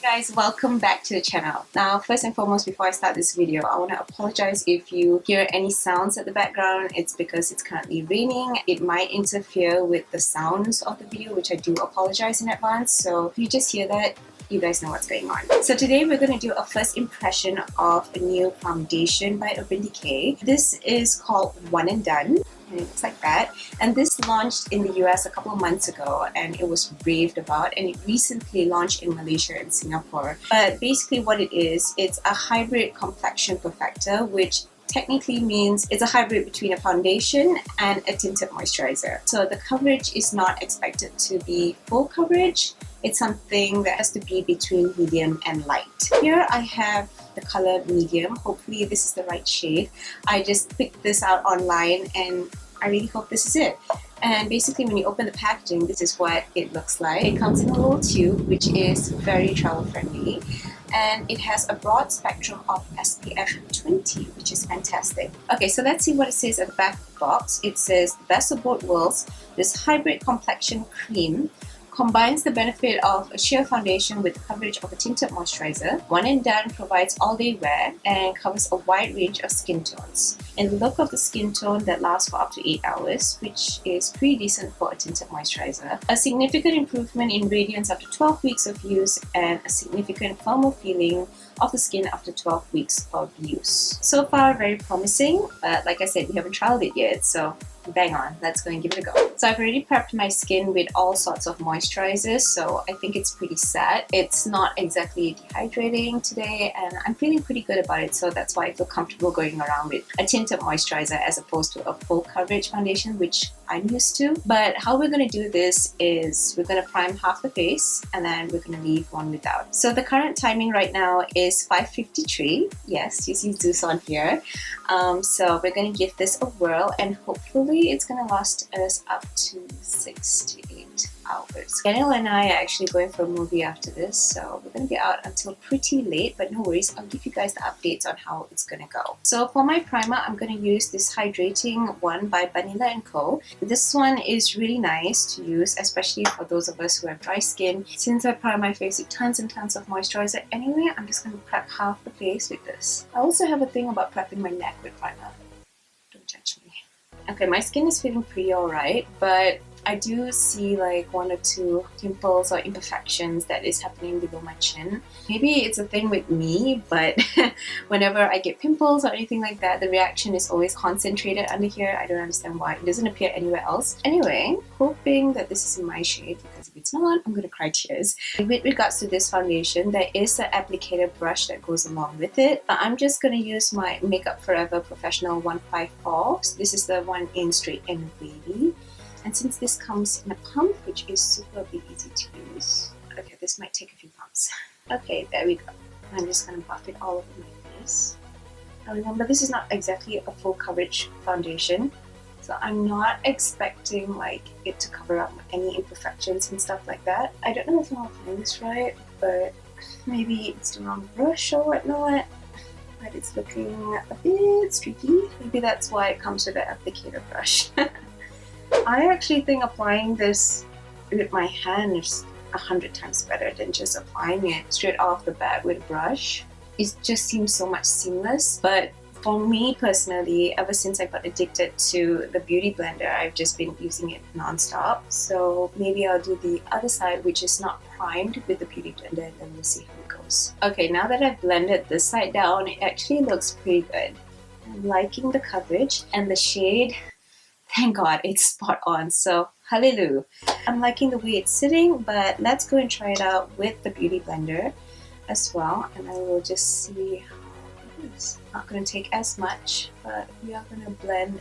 Hey guys, welcome back to the channel. Now, first and foremost, before I start this video, I want to apologize if you hear any sounds at the background. It's because it's currently raining. It might interfere with the sounds of the video, which I do apologize in advance. So if you just hear that, you guys know what's going on. So today we're going to do a first impression of a new foundation by Decay. This is called One and Done. And it looks like that, and this launched in the US a couple of months ago and it was raved about, and it recently launched in Malaysia and Singapore. But basically what it is, it's a hybrid complexion perfector, which technically means it's a hybrid between a foundation and a tinted moisturizer. So the coverage is not expected to be full coverage. It's something that has to be between medium and light. Here I have the color medium. Hopefully this is the right shade. I just picked this out online and I really hope this is it. And basically when you open the packaging, this is what it looks like. It comes in a little tube, which is very travel friendly. And it has a broad spectrum of SPF 20, which is fantastic. Okay, so let's see what it says at the back of the box. It says, the best of both worlds, this hybrid complexion cream combines the benefit of a sheer foundation with the coverage of a tinted moisturizer. One and Done provides all-day wear and covers a wide range of skin tones. And the look of the skin tone that lasts for up to 8 hours, which is pretty decent for a tinted moisturizer. A significant improvement in radiance after 12 weeks of use, and a significant firmer feeling of the skin after 12 weeks of use. So far, very promising, but like I said, we haven't trialed it yet, so bang on, let's go and give it a go. So I've already prepped my skin with all sorts of moisturizers, so I think it's pretty set. It's not exactly dehydrating today, and I'm feeling pretty good about it, so that's why I feel comfortable going around with a tinted moisturizer as opposed to a full coverage foundation, which I'm used to. But how we're going to do this is we're going to prime half the face and then we're going to leave one without. So the current timing right now is 5:53. Yes, you see Zeus on here. So we're going to give this a whirl and hopefully it's going to last us up to 6 to 8 hours. Daniel and I are actually going for a movie after this, so we're going to be out until pretty late, but no worries, I'll give you guys the updates on how it's going to go. So for my primer, I'm going to use this hydrating one by Vanilla & Co. This one is really nice to use, especially for those of us who have dry skin. Since I prime my face with tons and tons of moisturizer anyway, I'm just going to prep half the face with this. I also have a thing about prepping my neck with primer. Don't judge me. Okay, my skin is feeling pretty alright, but I do see like 1 or 2 pimples or imperfections that is happening below my chin. Maybe it's a thing with me, but whenever I get pimples or anything like that, the reaction is always concentrated under here. I don't understand why. It doesn't appear anywhere else. Anyway, hoping that this is in my shade, because if it's not, I'm going to cry tears. With regards to this foundation, there is an applicator brush that goes along with it. But I'm just going to use my Makeup Forever Professional 154. So this is the one in Straight and Wavy. And since this comes in a pump, which is superbly easy to use, okay, this might take a few pumps. Okay, there we go. I'm just going to buff it all over my face. Now remember, this is not exactly a full coverage foundation, so I'm not expecting like it to cover up any imperfections and stuff like that. I don't know if I'm applying this right, but maybe it's the wrong brush or whatnot. But it's looking a bit streaky. Maybe that's why it comes with an applicator brush. I actually think applying this with my hand is 100 times better than just applying it straight off the bat with a brush. It just seems so much seamless. But for me personally, ever since I got addicted to the Beauty Blender, I've just been using it non-stop. So maybe I'll do the other side, which is not primed, with the Beauty Blender, and then we'll see how it goes. Okay, now that I've blended this side down, it actually looks pretty good. I'm liking the coverage and the shade. Thank God it's spot on, so hallelujah. I'm liking the way it's sitting, but let's go and try it out with the Beauty Blender as well, and I will just see how it is. Not going to take as much, but we are going to blend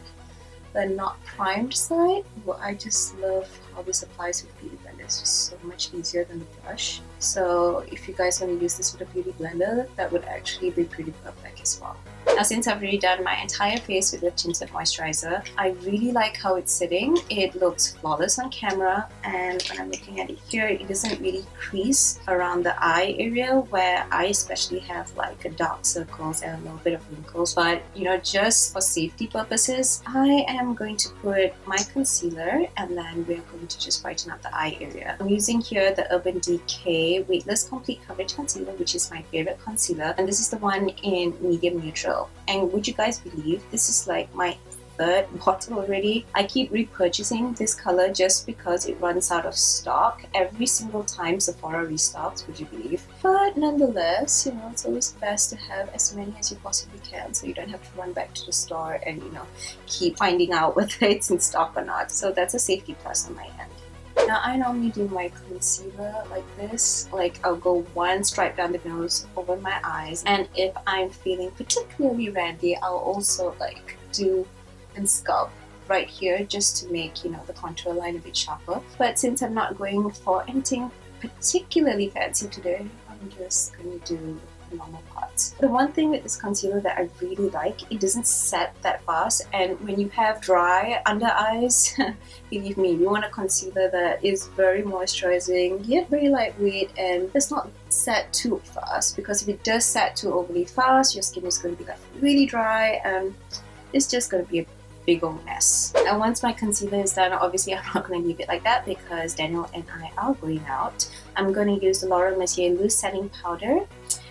the not primed side. Well, I just love how this applies with Beauty Blender. It's just so much easier than the brush. So if you guys want to use this with a Beauty Blender, that would actually be pretty perfect as well. Now since I've already done my entire face with the tinted moisturizer, I really like how it's sitting. It looks flawless on camera, and when I'm looking at it here, it doesn't really crease around the eye area where I especially have like a dark circles and a little bit of wrinkles. But you know, just for safety purposes, I am going to put my concealer and then we're going to just brighten up the eye area. I'm using here the Urban Decay Weightless Complete Coverage Concealer, which is my favorite concealer, and this is the one in medium neutral. And would you guys believe this is like my third bottle already? I keep repurchasing this color just because it runs out of stock every single time Sephora restocks, would you believe? But nonetheless, you know, it's always best to have as many as you possibly can so you don't have to run back to the store and, you know, keep finding out whether it's in stock or not. So that's a safety plus on my end. Now I normally do my concealer like this, like I'll go one stripe down the nose over my eyes, and if I'm feeling particularly randy, I'll also like do and sculpt right here just to make, you know, the contour line a bit sharper. But since I'm not going for anything particularly fancy today, I'm just going to do the normal parts. The one thing with this concealer that I really like, it doesn't set that fast, and when you have dry under eyes, believe me, you want a concealer that is very moisturizing yet very lightweight and does not set too fast, because if it does set too overly fast, your skin is going to be left really dry and it's just going to be a big old mess. And once my concealer is done, obviously I'm not going to leave it like that because Daniel and I are going out. I'm going to use the Mercier loose setting powder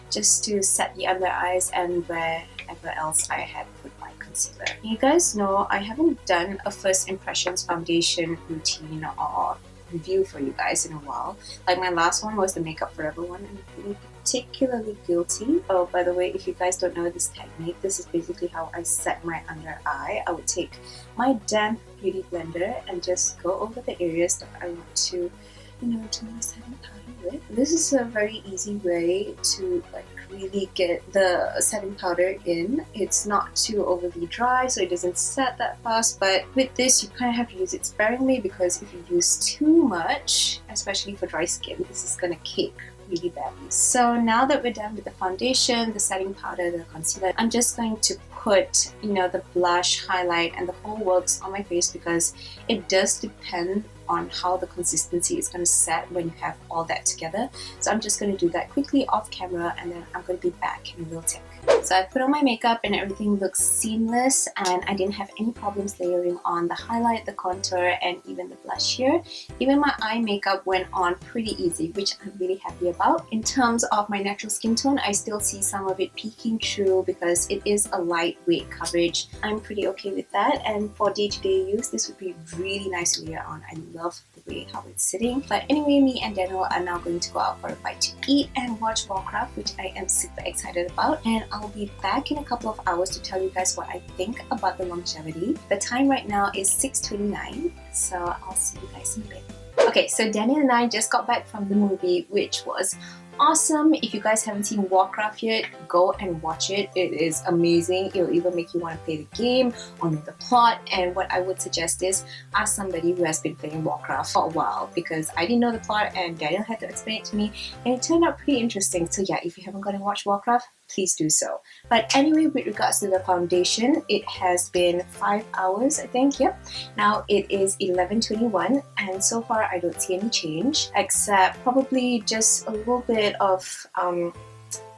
just to set the under eyes and wherever else I had put my concealer. You guys know I haven't done a first impressions foundation routine or review for you guys in a while. Like my last one was the Makeup Forever one, and I'm feeling particularly guilty. Oh, by the way, if you guys don't know this technique, this is basically how I set my under eye. I would take my damp beauty blender and just go over the areas that I want to, you know, do my setting powder with. This is a very easy way to like really get the setting powder in. It's not too overly dry, so it doesn't set that fast, but with this you kind of have to use it sparingly, because if you use too much, especially for dry skin, this is gonna cake really badly. So now that we're done with the foundation, the setting powder, the concealer, I'm just going to put, you know, the blush, highlight, and the whole works on my face, because it does depend on how the consistency is going to set when you have all that together. So I'm just going to do that quickly off camera, and then I'm going to be back in a real tick. So I put on my makeup and everything looks seamless, and I didn't have any problems layering on the highlight, the contour, and even the blush here. Even my eye makeup went on pretty easy, which I'm really happy about. In terms of my natural skin tone, I still see some of it peeking through because it is a lightweight coverage. I'm pretty okay with that, and for day-to-day use, this would be really nice to layer on. I love the way how it's sitting. But anyway, me and Daniel are now going to go out for a bite to eat and watch Warcraft, which I am super excited about, and I'll be back in a couple of hours to tell you guys what I think about the longevity. The time right now is 6:29, so I'll see you guys in a bit. Okay, so Daniel and I just got back from the movie, which was awesome. If you guys haven't seen Warcraft yet, go and watch it. It is amazing. It'll even make you want to play the game or know the plot. And what I would suggest is ask somebody who has been playing Warcraft for a while, because I didn't know the plot and Daniel had to explain it to me, and it turned out pretty interesting. So yeah, if you haven't gone and watched Warcraft, please do so. But anyway, with regards to the foundation, it has been 5 hours, I think. Yep. Now it is 11:21, and so far I don't see any change, except probably just a little bit of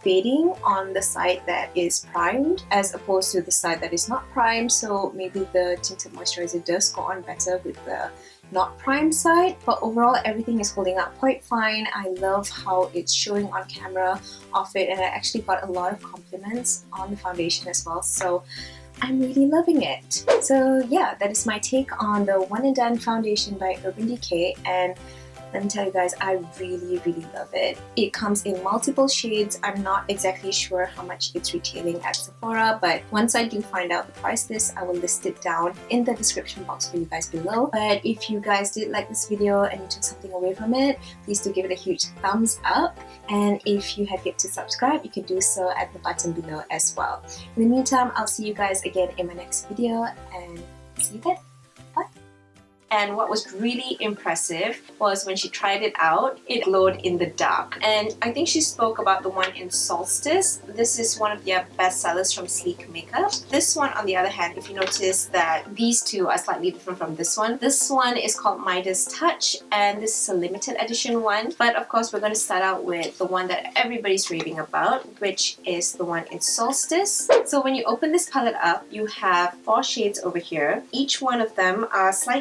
fading on the side that is primed as opposed to the side that is not primed. So maybe the tinted moisturizer does go on better with the not primed side, but overall everything is holding up quite fine. I love how it's showing on camera off it, and I actually got a lot of compliments on the foundation as well, so I'm really loving it. So yeah, that is my take on the One and Done foundation by Urban Decay, and let me tell you guys, I really love it. It comes in multiple shades. I'm not exactly sure how much it's retailing at Sephora, but once I do find out the price list, I will list it down in the description box for you guys below. But if you guys did like this video and you took something away from it, please do give it a huge thumbs up. And if you have yet to subscribe, you can do so at the button below as well. In the meantime, I'll see you guys again in my next video, and see you then. Bye! And what was really impressive was when she tried it out, it glowed in the dark. And I think she spoke about the one in Solstice. This is one of their best sellers from Sleek Makeup. This one, on the other hand, if you notice that these two are slightly different from this one is called Midas Touch, and this is a limited edition one. But of course, we're going to start out with the one that everybody's raving about, which is the one in Solstice. So when you open this palette up, you have 4 shades over here. Each one of them are slightly